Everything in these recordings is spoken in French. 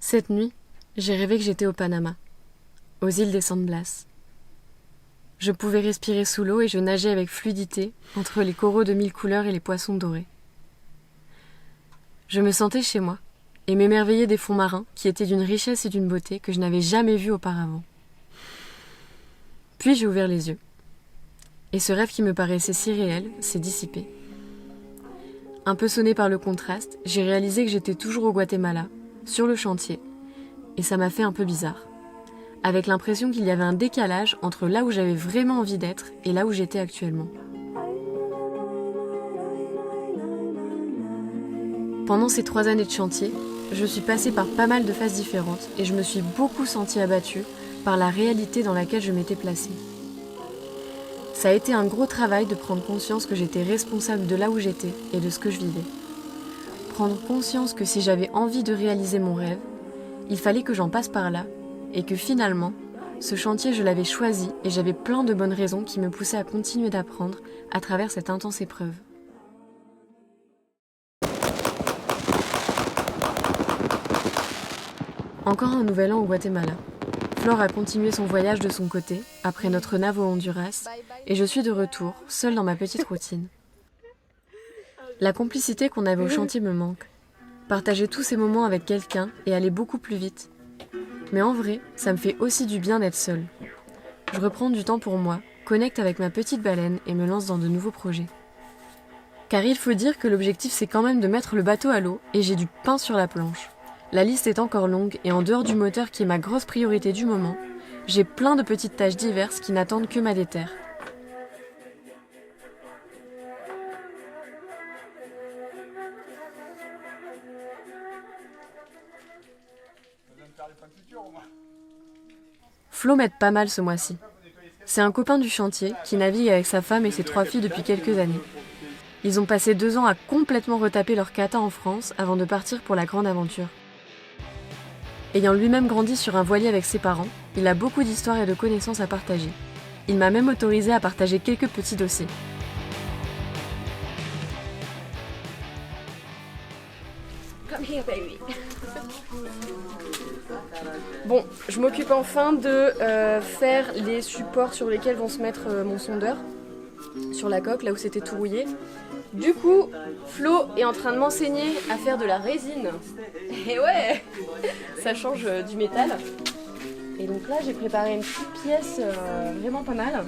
Cette nuit, j'ai rêvé que j'étais au Panama, aux îles des San Blas. Je pouvais respirer sous l'eau et je nageais avec fluidité entre les coraux de 1000 couleurs et les poissons dorés. Je me sentais chez moi et m'émerveillais des fonds marins qui étaient d'une richesse et d'une beauté que je n'avais jamais vue auparavant. Puis j'ai ouvert les yeux. Et ce rêve qui me paraissait si réel s'est dissipé. Un peu sonné par le contraste, j'ai réalisé que j'étais toujours au Guatemala, sur le chantier, et ça m'a fait un peu bizarre, avec l'impression qu'il y avait un décalage entre là où j'avais vraiment envie d'être et là où j'étais actuellement. Pendant ces 3 années de chantier, je suis passée par pas mal de phases différentes et je me suis beaucoup sentie abattue par la réalité dans laquelle je m'étais placée. Ça a été un gros travail de prendre conscience que j'étais responsable de là où j'étais et de ce que je vivais. Prendre conscience que si j'avais envie de réaliser mon rêve, il fallait que j'en passe par là et que finalement, ce chantier je l'avais choisi et j'avais plein de bonnes raisons qui me poussaient à continuer d'apprendre à travers cette intense épreuve. Encore un nouvel an au Guatemala. Flore a continué son voyage de son côté, après notre nave au Honduras, et je suis de retour, seule dans ma petite routine. La complicité qu'on avait au chantier me manque. Partager tous ces moments avec quelqu'un et aller beaucoup plus vite. Mais en vrai, ça me fait aussi du bien d'être seule. Je reprends du temps pour moi, connecte avec ma petite baleine et me lance dans de nouveaux projets. Car il faut dire que l'objectif c'est quand même de mettre le bateau à l'eau et j'ai du pain sur la planche. La liste est encore longue et en dehors du moteur qui est ma grosse priorité du moment, j'ai plein de petites tâches diverses qui n'attendent que ma déterre. Flo m'aide pas mal ce mois-ci. C'est un copain du chantier qui navigue avec sa femme et ses 3 filles depuis quelques années. Ils ont passé 2 ans à complètement retaper leur kata en France avant de partir pour la grande aventure. Ayant lui-même grandi sur un voilier avec ses parents, il a beaucoup d'histoires et de connaissances à partager. Il m'a même autorisé à partager quelques petits dossiers. Come here, baby. Bon, je m'occupe enfin de faire les supports sur lesquels vont se mettre mon sondeur, sur la coque, là où c'était tout rouillé. Du coup, Flo est en train de m'enseigner à faire de la résine. Et ouais, ça change du métal. Et donc là, j'ai préparé une petite pièce vraiment pas mal,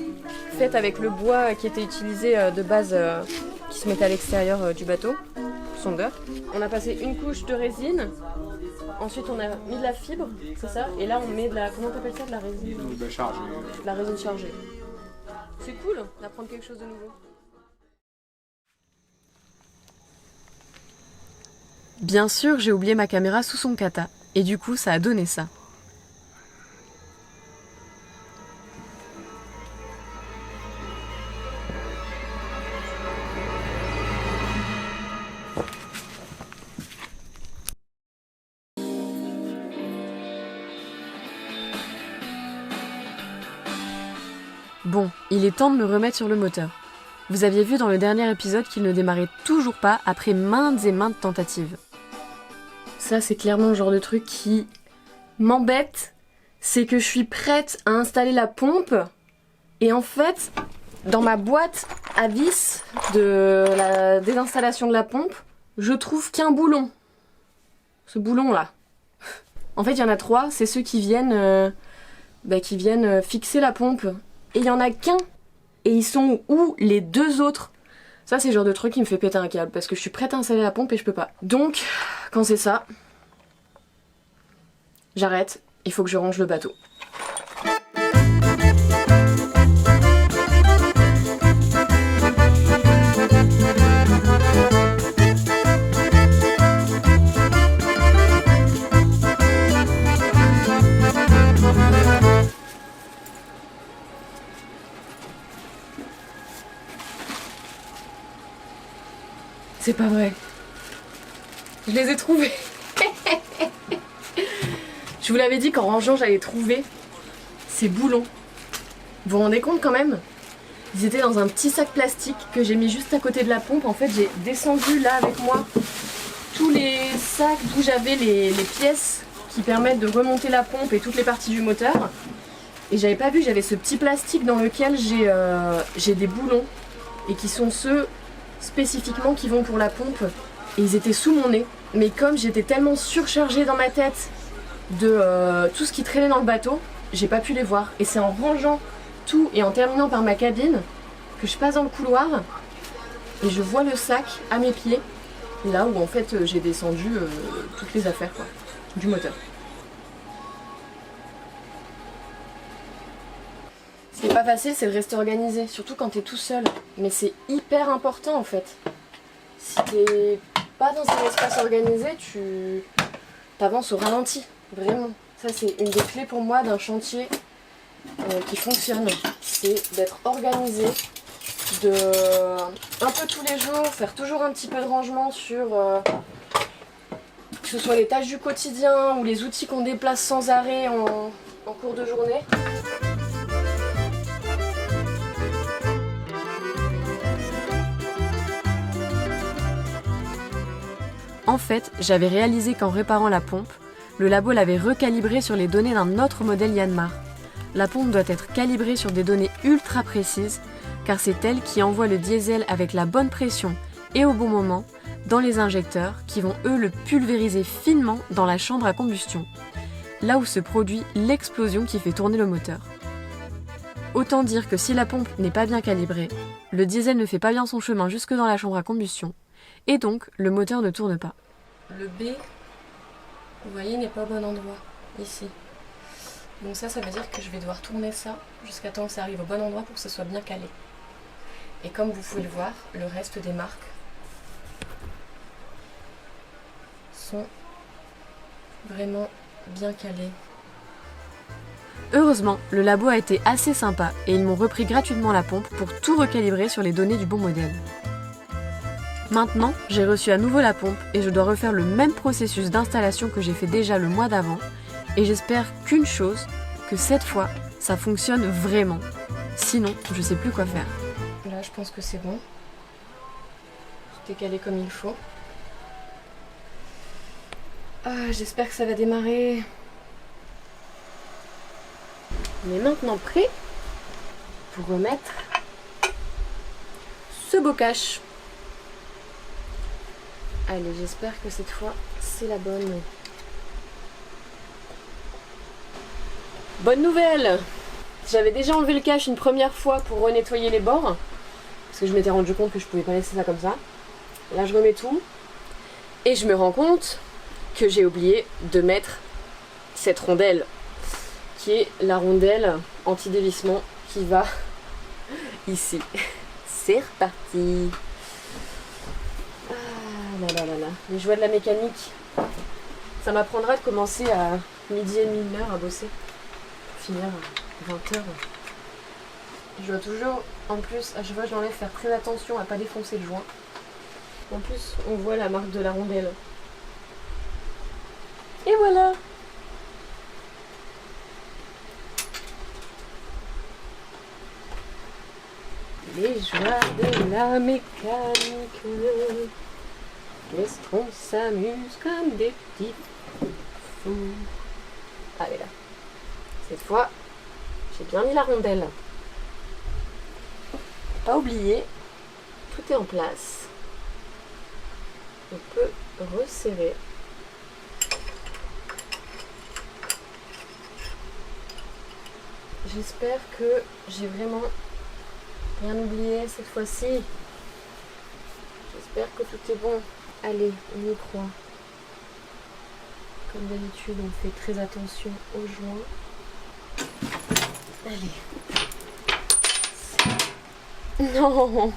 faite avec le bois qui était utilisé de base, qui se mettait à l'extérieur du bateau, sondeur. On a passé une couche de résine. Ensuite, on a mis de la fibre, c'est ça. Et là, on met de la... Comment t'appelles ça, de la résine Chargée. De la résine chargée. C'est cool d'apprendre quelque chose de nouveau. Bien sûr, j'ai oublié ma caméra sous son kata, et du coup, ça a donné ça. Bon, il est temps de me remettre sur le moteur. Vous aviez vu dans le dernier épisode qu'il ne démarrait toujours pas après maintes et maintes tentatives. Ça, c'est clairement le genre de truc qui m'embête. C'est que je suis prête à installer la pompe et en fait, dans ma boîte à vis de la désinstallation de la pompe, je trouve qu'un boulon. Ce boulon-là. En fait, il y en a 3, c'est ceux qui viennent fixer la pompe. Et il y en a qu'un. Et ils sont où les 2 autres? Ça, c'est le genre de truc qui me fait péter un câble parce que je suis prête à installer la pompe et je peux pas. Donc, quand c'est ça, j'arrête. Il faut que je range le bateau. C'est pas vrai. Je les ai trouvés. Je vous l'avais dit qu'en rangeant, j'allais trouver ces boulons. Vous vous rendez compte quand même? Ils étaient dans un petit sac plastique que j'ai mis juste à côté de la pompe. En fait, j'ai descendu là avec moi tous les sacs d'où j'avais les pièces qui permettent de remonter la pompe et toutes les parties du moteur. Et j'avais pas vu, j'avais ce petit plastique dans lequel j'ai des boulons et qui sont ceux spécifiquement qui vont pour la pompe. Et ils étaient sous mon nez. Mais comme j'étais tellement surchargée dans ma tête de tout ce qui traînait dans le bateau, j'ai pas pu les voir. Et c'est en rangeant tout et en terminant par ma cabine que je passe dans le couloir et je vois le sac à mes pieds. Là où en fait j'ai descendu toutes les affaires quoi, du moteur. Ce qui est pas facile, c'est de rester organisé, surtout quand t'es tout seul. Mais c'est hyper important en fait. Si t'es pas dans un espace organisé, tu t'avances au ralenti, vraiment. Ça c'est une des clés pour moi d'un chantier qui fonctionne. C'est d'être organisé, de un peu tous les jours, faire toujours un petit peu de rangement sur que ce soit les tâches du quotidien ou les outils qu'on déplace sans arrêt en cours de journée. En fait, j'avais réalisé qu'en réparant la pompe, le labo l'avait recalibrée sur les données d'un autre modèle Yanmar. La pompe doit être calibrée sur des données ultra précises, car c'est elle qui envoie le diesel avec la bonne pression et au bon moment dans les injecteurs qui vont eux le pulvériser finement dans la chambre à combustion, là où se produit l'explosion qui fait tourner le moteur. Autant dire que si la pompe n'est pas bien calibrée, le diesel ne fait pas bien son chemin jusque dans la chambre à combustion, et donc le moteur ne tourne pas. Le B, vous voyez, n'est pas au bon endroit, ici. Donc ça veut dire que je vais devoir tourner ça jusqu'à temps que ça arrive au bon endroit pour que ce soit bien calé. Et comme vous pouvez le voir, le reste des marques sont vraiment bien calées. Heureusement, le labo a été assez sympa et ils m'ont repris gratuitement la pompe pour tout recalibrer sur les données du bon modèle. Maintenant, j'ai reçu à nouveau la pompe et je dois refaire le même processus d'installation que j'ai fait déjà le mois d'avant et j'espère qu'une chose, que cette fois, ça fonctionne vraiment. Sinon, je sais plus quoi faire. Là, je pense que c'est bon. Tout est calé comme il faut. Ah, j'espère que ça va démarrer. On est maintenant prêt pour remettre ce bocage. Allez, j'espère que cette fois, c'est la bonne. Bonne nouvelle! J'avais déjà enlevé le cache une première fois pour renettoyer les bords, parce que je m'étais rendu compte que je pouvais pas laisser ça comme ça. Là, je remets tout, et je me rends compte que j'ai oublié de mettre cette rondelle, qui est la rondelle anti-dévissement qui va ici. C'est reparti! Les joies de la mécanique. Ça m'apprendra de commencer à midi et demi, 1h à bosser. Pour finir à 20h. Je dois toujours, en plus, à chaque fois que je l'enlève, faire très attention à pas défoncer le joint. En plus, on voit la marque de la rondelle. Et voilà! Les joies de la mécanique. Qu'est-ce qu'on s'amuse comme des petits fous. Allez là. Cette fois, j'ai bien mis la rondelle. Pas oublier, tout est en place. On peut resserrer. J'espère que j'ai vraiment rien oublié cette fois-ci. J'espère que tout est bon. Allez, on y croit. Comme d'habitude, on fait très attention aux joints. Allez. Non.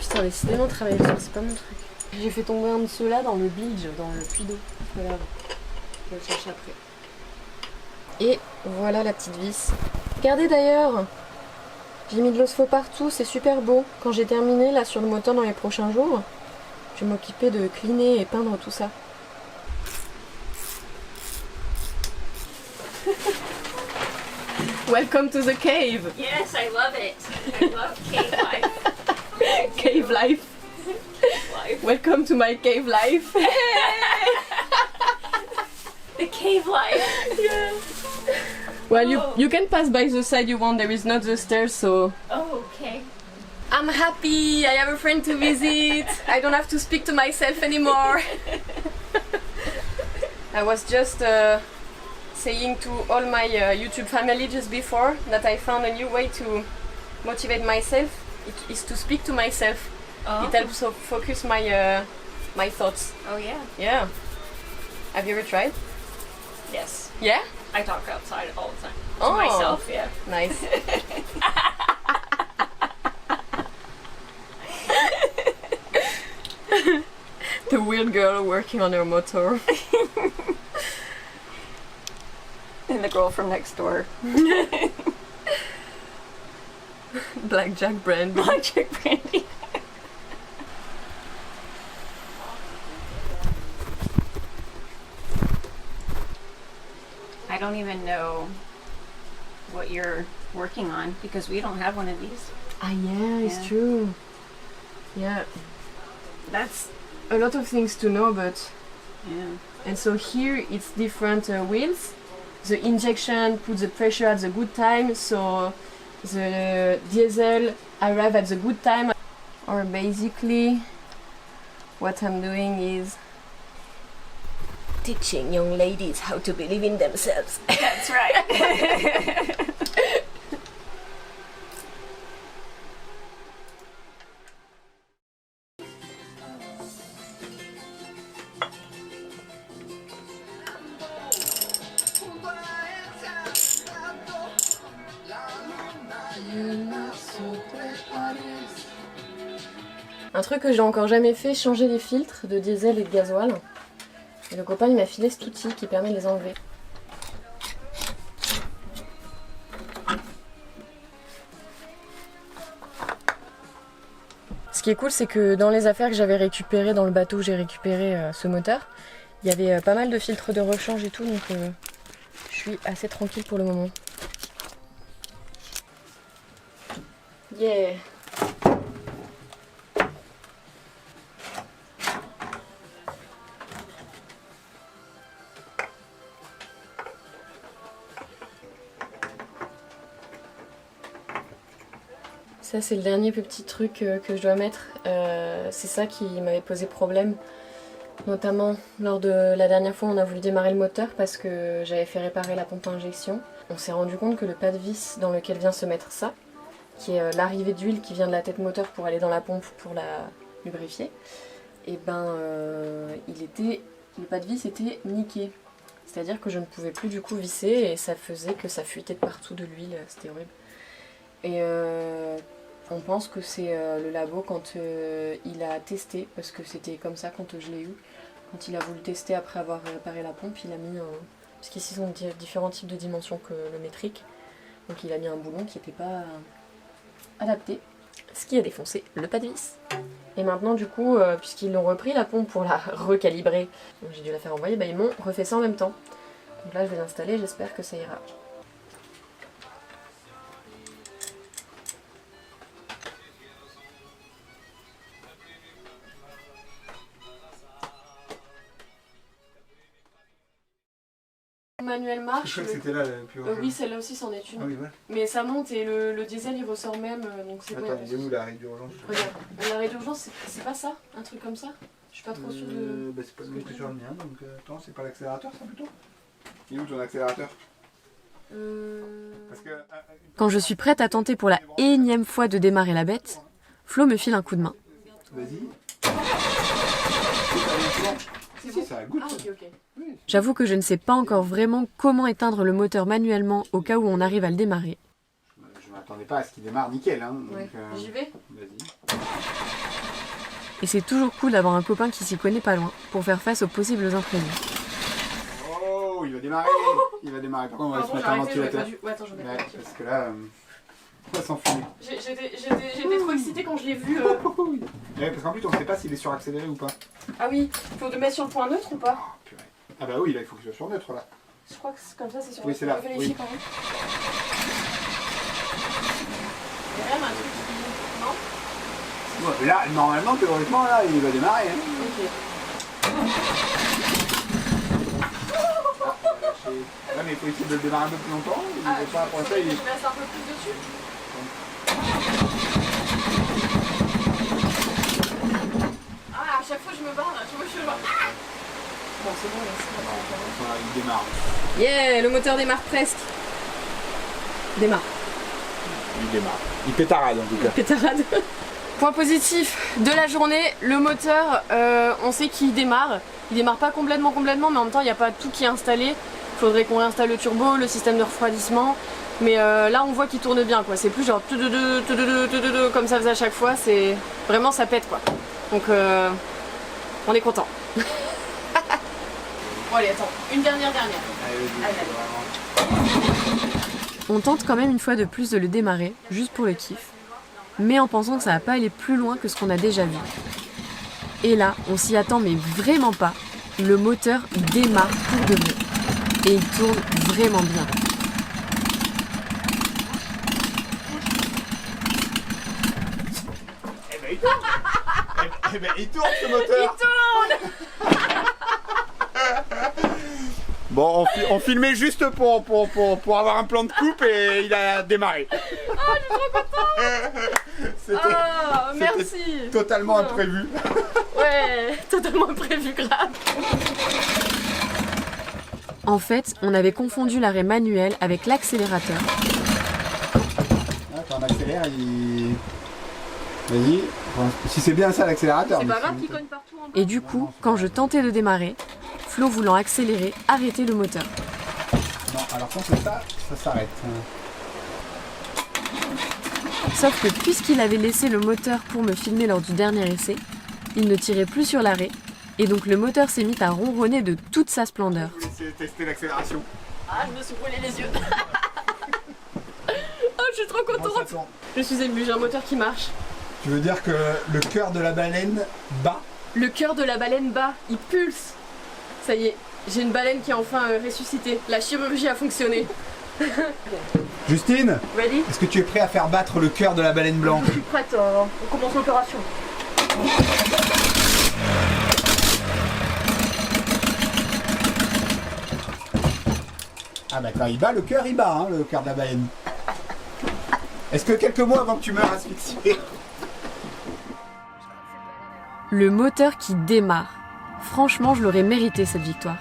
Putain, décidément, travailler le soir, c'est pas mon truc. J'ai fait tomber un de ceux-là dans le bilge, dans le puits d'eau. C'est pas grave. Je vais le chercher après. Et voilà la petite vis. Regardez d'ailleurs. J'ai mis de l'osfo partout, c'est super beau. Quand j'ai terminé là sur le moteur dans les prochains jours, je vais m'occuper de cleaner et peindre tout ça. Welcome to the cave. Yes, I love it. I love cave life. Cave life. Welcome to my cave life. The cave life. Yeah. Well, you can pass by the side you want. There is not the stairs, so. Oh, okay. I'm happy. I have a friend to visit. I don't have to speak to myself anymore. I was just saying to all my YouTube family just before that I found a new way to motivate myself. It is to speak to myself. Oh. It helps focus my my thoughts. Oh, yeah. Yeah. Have you ever tried? Yes. Yeah? I talk outside all the time. To Oh. myself, yeah. Nice. The weird girl working on her motor. And the girl from next door. Blackjack brandy. Blackjack brandy. I don't even know what you're working on because we don't have one of these. Ah yeah, it's Yeah. true. Yeah. That's a lot of things to know, but Yeah. and so here it's different wheels. The injection puts the pressure at the good time, so the diesel arrive at the good time. Or basically, what I'm doing is teaching young ladies how to believe in themselves. That's right. Un truc que j'ai encore jamais fait, changer les filtres de diesel et de gasoil. Et le copain il m'a filé cet outil qui permet de les enlever. Ce qui est cool, c'est que dans les affaires que j'avais récupérées dans le bateau où j'ai récupéré ce moteur, il y avait pas mal de filtres de rechange et tout, donc je suis assez tranquille pour le moment. Yeah! Ça c'est le dernier petit truc que je dois mettre, c'est ça qui m'avait posé problème, notamment lors de la dernière fois où on a voulu démarrer le moteur parce que j'avais fait réparer la pompe à injection. On s'est rendu compte que le pas de vis dans lequel vient se mettre ça, qui est l'arrivée d'huile qui vient de la tête moteur pour aller dans la pompe pour la lubrifier, et ben le pas de vis était niqué. C'est-à-dire que je ne pouvais plus du coup visser et ça faisait que ça fuitait de partout de l'huile, c'était horrible. Et on pense que c'est le labo quand il a testé, parce que c'était comme ça quand je l'ai eu, quand il a voulu tester après avoir réparé la pompe, il a mis un... Parce qu'ici ils ont différents types de dimensions que le métrique, donc il a mis un boulon qui n'était pas adapté, ce qui a défoncé le pas de vis. Et maintenant du coup, puisqu'ils l'ont repris la pompe pour la recalibrer, donc j'ai dû la faire envoyer, bah, ils m'ont refait ça en même temps. Donc là je vais l'installer, j'espère que ça ira. Manuel marche. Je crois que c'était là la plus oui, celle-là aussi c'en est une. Ah oui, ouais. Mais ça monte et le diesel il ressort même, donc c'est bon. Attends, il est où l'arrêt d'urgence? Regarde, l'arrêt d'urgence c'est pas ça, un truc comme ça? Je suis pas trop sûre de... Bah c'est pas le même que sur le mien, donc attends, c'est pas l'accélérateur ça plutôt? Il est où ton accélérateur? Parce que, Quand je suis prête à tenter pour la énième fois de démarrer la bête, Flo me file un coup de main. vas-y. Si, ça goutte. Ah ok ok. Oui. J'avoue que je ne sais pas encore vraiment comment éteindre le moteur manuellement au cas où on arrive à le démarrer. Je m'attendais pas à ce qu'il démarre nickel. Hein, donc, Ouais. J'y vais. vas-y. Et c'est toujours cool d'avoir un copain qui s'y connaît pas loin pour faire face aux possibles imprévus. Oh, il va démarrer. Il va démarrer. Par contre, on va se mettre un ventilateur. Ouais, attends, j'en ai Ouais, pas. parce que là, on va s'enfumer. J'étais trop excitée quand je l'ai vu. Ouais, parce qu'en plus, on ne sait pas s'il est suraccéléré ou pas. Ah oui, faut le mettre sur le point neutre ou pas? Oh, purée. Ah bah oui, là, il faut qu'il soit sur neutre là. Je crois que c'est comme ça, c'est sur Oui, c'est là, Vérifier oui. quand même. Il y a même un truc qui... Non? Ouais, là, normalement, théoriquement, là, il va démarrer. Hein. Ok. Ah, Ouais, mais il faut essayer de le démarrer un peu plus longtemps. Il veut pas, pour l'instant, il... Je laisse un peu plus dessus. Ah, à chaque fois je me barre, à chaque fois je me barre. Bon, c'est bon, là, c'est bon. Il démarre. Yeah, le moteur démarre presque. Démarre. Il démarre. Il pétarade en tout cas. Pétarade. Point positif de la journée, le moteur, on sait qu'il démarre. Il démarre pas complètement, mais en même temps il n'y a pas tout qui est installé. Il faudrait qu'on réinstalle le turbo, le système de refroidissement. Mais là on voit qu'il tourne bien quoi. C'est plus genre comme ça faisait à chaque fois. C'est vraiment ça pète quoi. Donc on est content. Bon allez attends, une dernière. Allez. On tente quand même une fois de plus de le démarrer, juste pour le kiff, mais en pensant que ça va pas aller plus loin que ce qu'on a déjà vu. Et là, on s'y attend mais vraiment pas, le moteur démarre pour de vrai. Et il tourne vraiment bien. Eh ben, il tourne ce moteur. Il tourne. Bon, on filmait juste pour avoir un plan de coupe et il a démarré. Oh, je suis trop contente. C'était Merci. totalement imprévu. Ouais, totalement imprévu, grave. En fait, on avait confondu l'arrêt manuel avec l'accélérateur. Ah, quand on accélère, il... Vas-y. Si c'est bien ça l'accélérateur. C'est pas grave qu'il cogne partout en bas. Et du coup, quand je tentais de démarrer, Flo voulant accélérer, arrêter le moteur. Non, alors quand c'est ça, ça s'arrête. Sauf que puisqu'il avait laissé le moteur pour me filmer lors du dernier essai, il ne tirait plus sur l'arrêt, et donc le moteur s'est mis à ronronner de toute sa splendeur. Je voulais tester l'accélération. Ah, je me suis brûlé les yeux. Oh, je suis trop contente. Je suis émue, j'ai un moteur qui marche. Tu veux dire que le cœur de la baleine bat? Le cœur de la baleine bat, il pulse. Ça y est, j'ai une baleine qui est enfin ressuscitée. La chirurgie a fonctionné. Justine, Ready? est-ce que tu es prêt à faire battre le cœur de la baleine blanche? Je suis prête, on commence l'opération. Ah bah quand il bat, le cœur il bat, hein, le cœur de la baleine. Est-ce que quelques mois avant que tu meurs asphyxié? Le moteur qui démarre. Franchement, je l'aurais mérité cette victoire.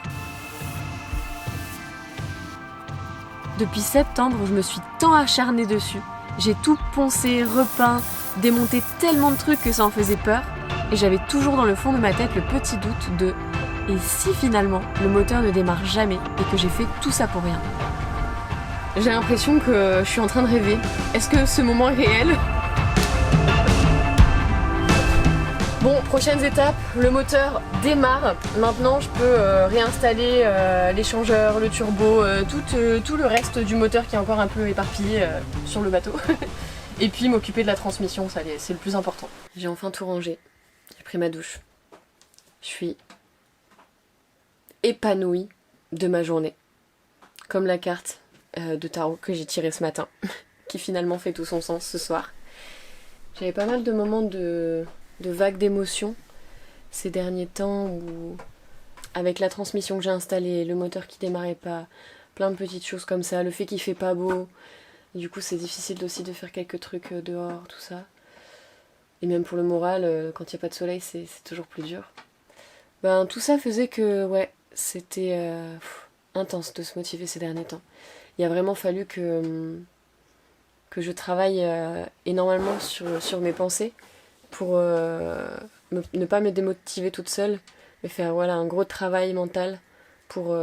Depuis septembre, je me suis tant acharnée dessus. J'ai tout poncé, repeint, démonté tellement de trucs que ça en faisait peur. Et j'avais toujours dans le fond de ma tête le petit doute de « Et si finalement le moteur ne démarre jamais et que j'ai fait tout ça pour rien ?» J'ai l'impression que je suis en train de rêver. Est-ce que ce moment est réel ? Bon, prochaines étapes, le moteur démarre. Maintenant, je peux réinstaller l'échangeur, le turbo, tout le reste du moteur qui est encore un peu éparpillé sur le bateau. Et puis m'occuper de la transmission, ça c'est le plus important. J'ai enfin tout rangé. J'ai pris ma douche. Je suis épanouie de ma journée. Comme la carte de tarot que j'ai tirée ce matin, qui finalement fait tout son sens ce soir. J'avais pas mal de moments de vagues d'émotions ces derniers temps où, avec la transmission que j'ai installée, le moteur qui démarrait pas, plein de petites choses comme ça, le fait qu'il fait pas beau, du coup c'est difficile aussi de faire quelques trucs dehors, tout ça. Et même pour le moral, quand il n'y a pas de soleil, c'est toujours plus dur. Ben, tout ça faisait que, ouais, c'était intense de se motiver ces derniers temps. Il a vraiment fallu que je travaille énormément sur mes pensées pour ne pas me démotiver toute seule, mais faire voilà, un gros travail mental pour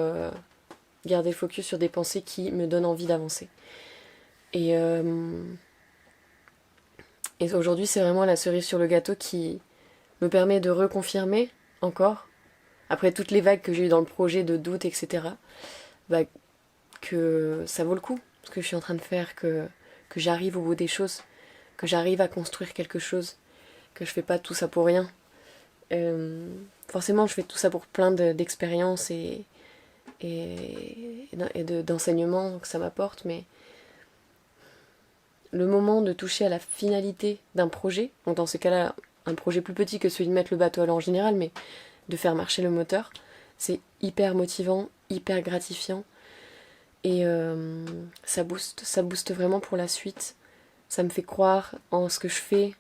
garder le focus sur des pensées qui me donnent envie d'avancer. Et aujourd'hui, c'est vraiment la cerise sur le gâteau qui me permet de reconfirmer encore, après toutes les vagues que j'ai eues dans le projet de doute, etc., bah, que ça vaut le coup, ce que je suis en train de faire, que j'arrive au bout des choses, que j'arrive à construire quelque chose, que je fais pas tout ça pour rien. Forcément, je fais tout ça pour plein d'expériences et d'enseignements que ça m'apporte, mais le moment de toucher à la finalité d'un projet, donc dans ce cas-là, un projet plus petit que celui de mettre le bateau à l'eau en général, mais de faire marcher le moteur, c'est hyper motivant, hyper gratifiant. Et ça booste vraiment pour la suite. Ça me fait croire en ce que je fais.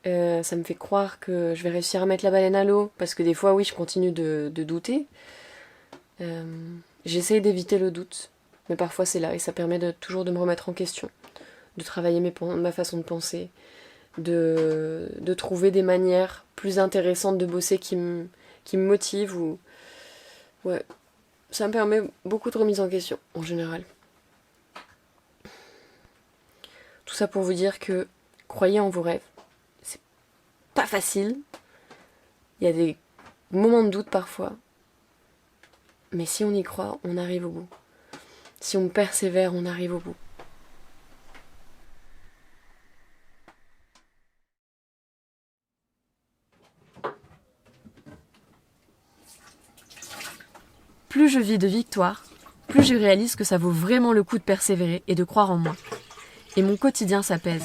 Ça me fait croire que je vais réussir à mettre la baleine à l'eau. Parce que des fois, oui, je continue de douter. J'essaie d'éviter le doute. Mais parfois, c'est là. Et ça permet toujours de me remettre en question. De travailler ma façon de penser. De trouver des manières plus intéressantes de bosser qui me motivent. Ouais. Ça me permet beaucoup de remise en question, en général. Tout ça pour vous dire que croyez en vos rêves. C'est pas facile. Il y a des moments de doute parfois. Mais si on y croit, on arrive au bout. Si on persévère, on arrive au bout. Plus je vis de victoires, plus je réalise que ça vaut vraiment le coup de persévérer et de croire en moi. Et mon quotidien s'apaise.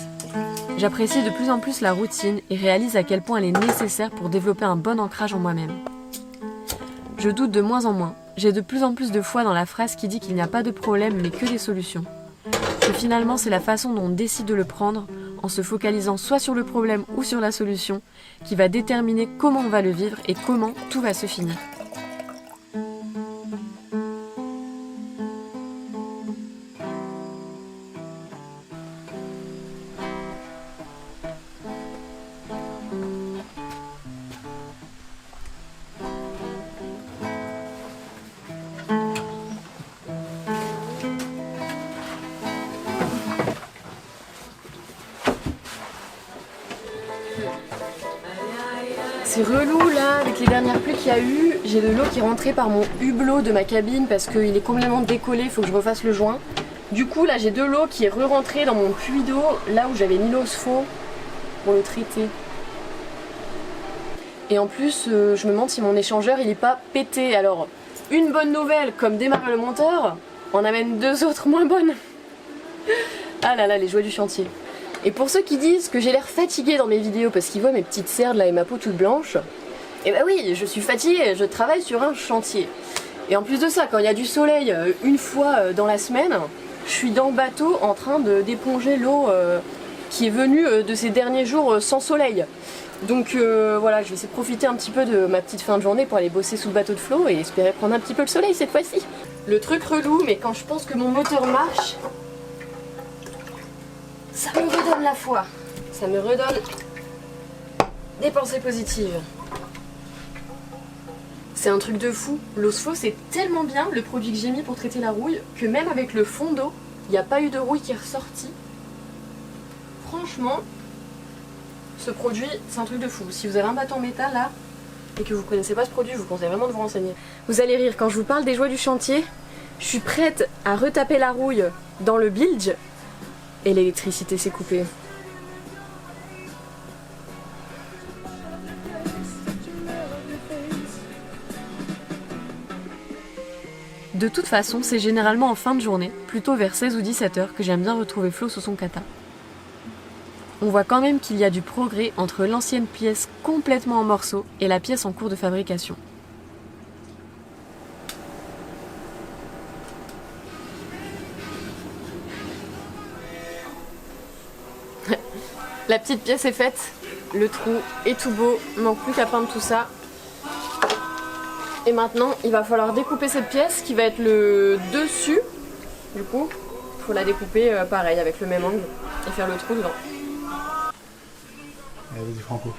J'apprécie de plus en plus la routine et réalise à quel point elle est nécessaire pour développer un bon ancrage en moi-même. Je doute de moins en moins. J'ai de plus en plus de foi dans la phrase qui dit qu'il n'y a pas de problème mais que des solutions. Que finalement c'est la façon dont on décide de le prendre, en se focalisant soit sur le problème ou sur la solution, qui va déterminer comment on va le vivre et comment tout va se finir. C'est relou là, avec les dernières pluies qu'il y a eu, j'ai de l'eau qui est rentrée par mon hublot de ma cabine parce qu'il est complètement décollé, il faut que je refasse le joint. Du coup là j'ai de l'eau qui est re-rentrée dans mon puits d'eau, là où j'avais mis l'eau faux pour le traiter. Et en plus, je me demande si mon échangeur il est pas pété. Alors, une bonne nouvelle, comme démarrer le monteur, on amène deux autres moins bonnes. Ah là là, les joies du chantier. Et pour ceux qui disent que j'ai l'air fatiguée dans mes vidéos parce qu'ils voient mes petites cernes là et ma peau toute blanche, eh ben oui, je suis fatiguée, je travaille sur un chantier. Et en plus de ça, quand il y a du soleil une fois dans la semaine, je suis dans le bateau en train d'éponger l'eau qui est venue de ces derniers jours sans soleil. Donc voilà, je vais essayer de profiter un petit peu de ma petite fin de journée pour aller bosser sous le bateau de Flo et espérer prendre un petit peu le soleil cette fois-ci. Le truc relou, mais quand je pense que mon moteur marche, ça me redonne la foi. Ça me redonne des pensées positives. C'est un truc de fou. L'Osfo, c'est tellement bien, le produit que j'ai mis pour traiter la rouille, que même avec le fond d'eau, il n'y a pas eu de rouille qui est ressortie. Franchement, ce produit, c'est un truc de fou. Si vous avez un bateau en métal là, et que vous ne connaissez pas ce produit, je vous conseille vraiment de vous renseigner. Vous allez rire, quand je vous parle des joies du chantier, je suis prête à retaper la rouille dans le bilge, et l'électricité s'est coupée. De toute façon, c'est généralement en fin de journée, plutôt vers 16 ou 17 h, que j'aime bien retrouver Flo sous son kata. On voit quand même qu'il y a du progrès entre l'ancienne pièce complètement en morceaux et la pièce en cours de fabrication. La petite pièce est faite, le trou est tout beau, il manque plus qu'à peindre tout ça. Et maintenant, il va falloir découper cette pièce qui va être le dessus. Du coup, il faut la découper pareil, avec le même angle, et faire le trou dedans. Allez, vas-y Franco.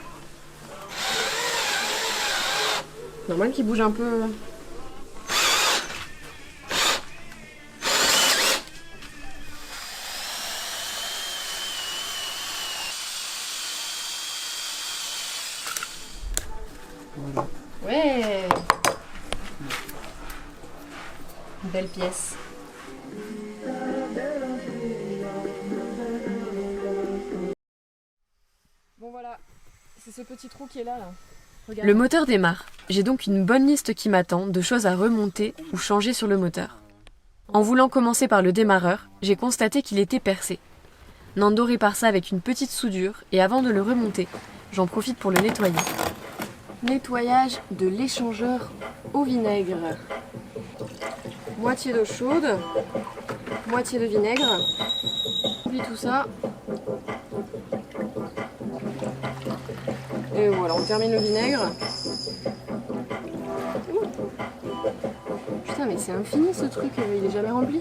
Normal qu'il bouge un peu. Voilà. Ouais. Belle pièce. Bon voilà, c'est ce petit trou qui est là. Le moteur démarre. J'ai donc une bonne liste qui m'attend de choses à remonter ou changer sur le moteur. En voulant commencer par le démarreur, j'ai constaté qu'il était percé. Nando répare ça avec une petite soudure et avant de le remonter, j'en profite pour le nettoyer. Nettoyage de l'échangeur au vinaigre. Moitié d'eau chaude, moitié de vinaigre. Puis tout ça. Et voilà, on termine le vinaigre. Ouh. Putain, mais c'est infini ce truc, il est jamais rempli.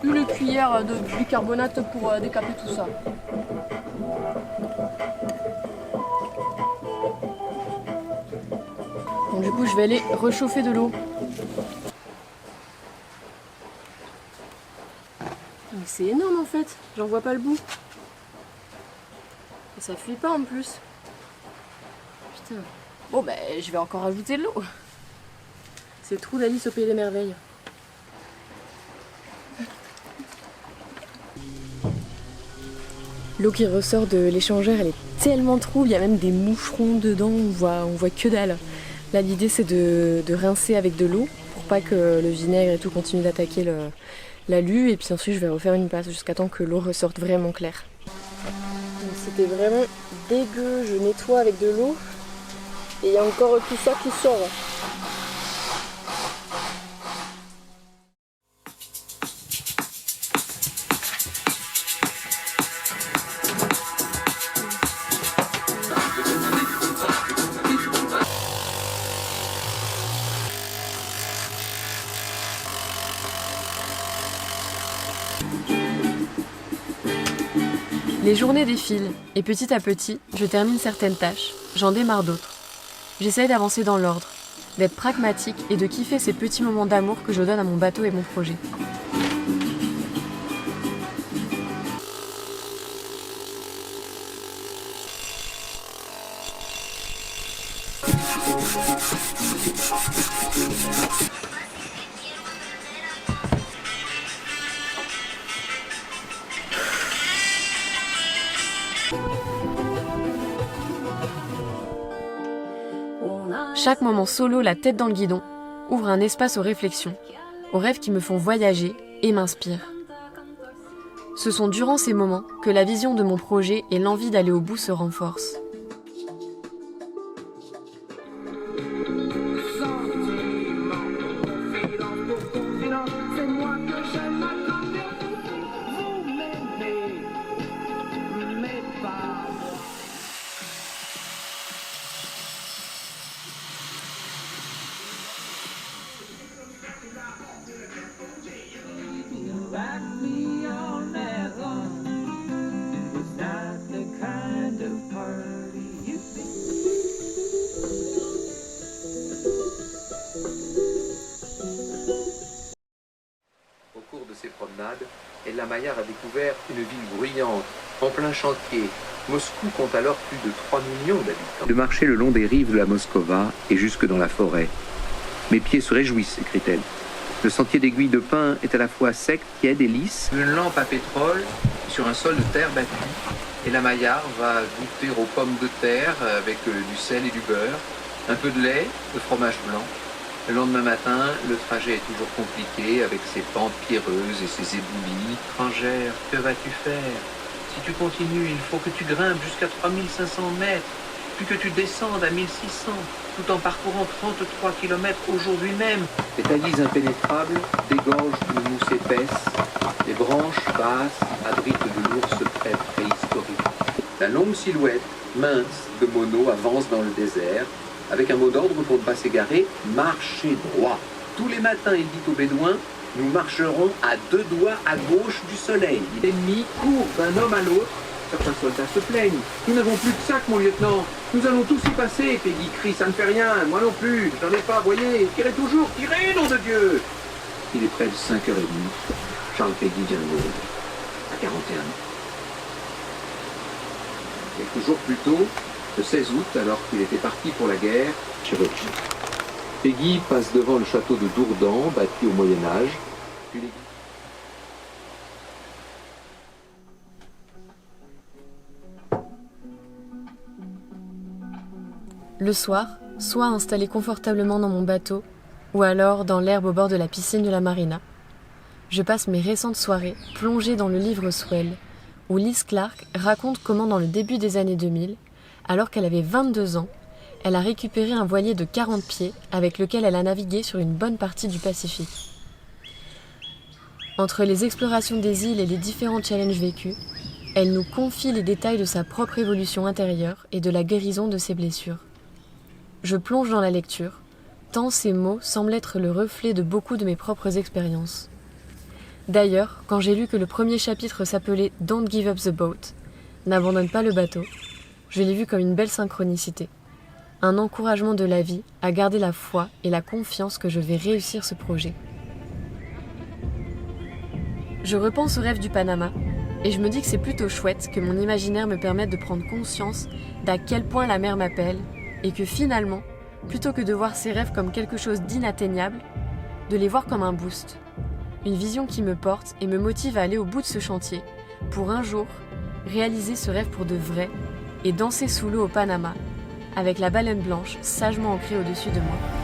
Une cuillère de bicarbonate pour décaper tout ça. Bon, du coup, je vais aller réchauffer de l'eau. Mais c'est énorme en fait, j'en vois pas le bout. Et ça fuit pas en plus. Putain. Bon ben je vais encore ajouter de l'eau. C'est le trou d'Alice au Pays des Merveilles. L'eau qui ressort de l'échangeur, elle est tellement trouble, il y a même des moucherons dedans, on voit que dalle. Là l'idée c'est de rincer avec de l'eau pour pas que le vinaigre et tout continue d'attaquer l'alu, et puis ensuite je vais refaire une passe jusqu'à temps que l'eau ressorte vraiment claire. C'était vraiment dégueu, je nettoie avec de l'eau et il y a encore tout ça qui sort. Les journées défilent, et petit à petit, je termine certaines tâches, j'en démarre d'autres. J'essaye d'avancer dans l'ordre, d'être pragmatique et de kiffer ces petits moments d'amour que je donne à mon bateau et mon projet. Chaque moment solo, la tête dans le guidon, ouvre un espace aux réflexions, aux rêves qui me font voyager et m'inspirent. Ce sont durant ces moments que la vision de mon projet et l'envie d'aller au bout se renforcent. Au cours de ses promenades, Ella Maillard a découvert une ville bruyante, en plein chantier. Moscou compte alors plus de 3 millions d'habitants. De marcher le long des rives de la Moskova et jusque dans la forêt. Mes pieds se réjouissent, écrit-elle. Le sentier d'aiguille de pin est à la fois sec, tiède et lisse. Une lampe à pétrole sur un sol de terre battue. Ella Maillard va goûter aux pommes de terre avec du sel et du beurre, un peu de lait, de fromage blanc. Le lendemain matin, le trajet est toujours compliqué avec ses pentes pierreuses et ses éboulis. Étrangère, que vas-tu faire? Si tu continues, il faut que tu grimpes jusqu'à 3500 mètres, puis que tu descendes à 1600, tout en parcourant 33 km aujourd'hui même. Les taillis impénétrables dégorgent d'une mousse épaisse, les branches basses abritent de l'ours préhistorique. La longue silhouette, mince, de Mono avance dans le désert, avec un mot d'ordre pour ne pas s'égarer, marchez droit. Tous les matins, il dit aux Bédouins, nous marcherons à 2 doigts à gauche du soleil. L'ennemi court d'un homme à l'autre. Certains soldats se plaignent. Nous n'avons plus de sac, mon lieutenant. Nous allons tous y passer. Peggy crie, ça ne fait rien. Moi non plus. J'en ai pas, voyez. Tirez toujours, tirez, nom de Dieu. Il est près de 5h30. Charles Peggy vient de mourir. À 41 ans. Quelques jours plus tôt, le 16 août, alors qu'il était parti pour la guerre, Cherokee. Peggy passe devant le château de Dourdan, bâti au Moyen-Âge. Le soir, soit installé confortablement dans mon bateau, ou alors dans l'herbe au bord de la piscine de la marina, je passe mes récentes soirées plongée dans le livre Swell, où Liz Clark raconte comment dans le début des années 2000, alors qu'elle avait 22 ans, elle a récupéré un voilier de 40 pieds avec lequel elle a navigué sur une bonne partie du Pacifique. Entre les explorations des îles et les différents challenges vécus, elle nous confie les détails de sa propre évolution intérieure et de la guérison de ses blessures. Je plonge dans la lecture, tant ces mots semblent être le reflet de beaucoup de mes propres expériences. D'ailleurs, quand j'ai lu que le premier chapitre s'appelait « Don't give up the boat », n'abandonne pas le bateau, je l'ai vu comme une belle synchronicité. Un encouragement de la vie à garder la foi et la confiance que je vais réussir ce projet. Je repense au rêve du Panama, et je me dis que c'est plutôt chouette que mon imaginaire me permette de prendre conscience d'à quel point la mer m'appelle, et que finalement, plutôt que de voir ces rêves comme quelque chose d'inatteignable, de les voir comme un boost. Une vision qui me porte et me motive à aller au bout de ce chantier, pour un jour réaliser ce rêve pour de vrai et danser sous l'eau au Panama, avec la baleine blanche sagement ancrée au-dessus de moi.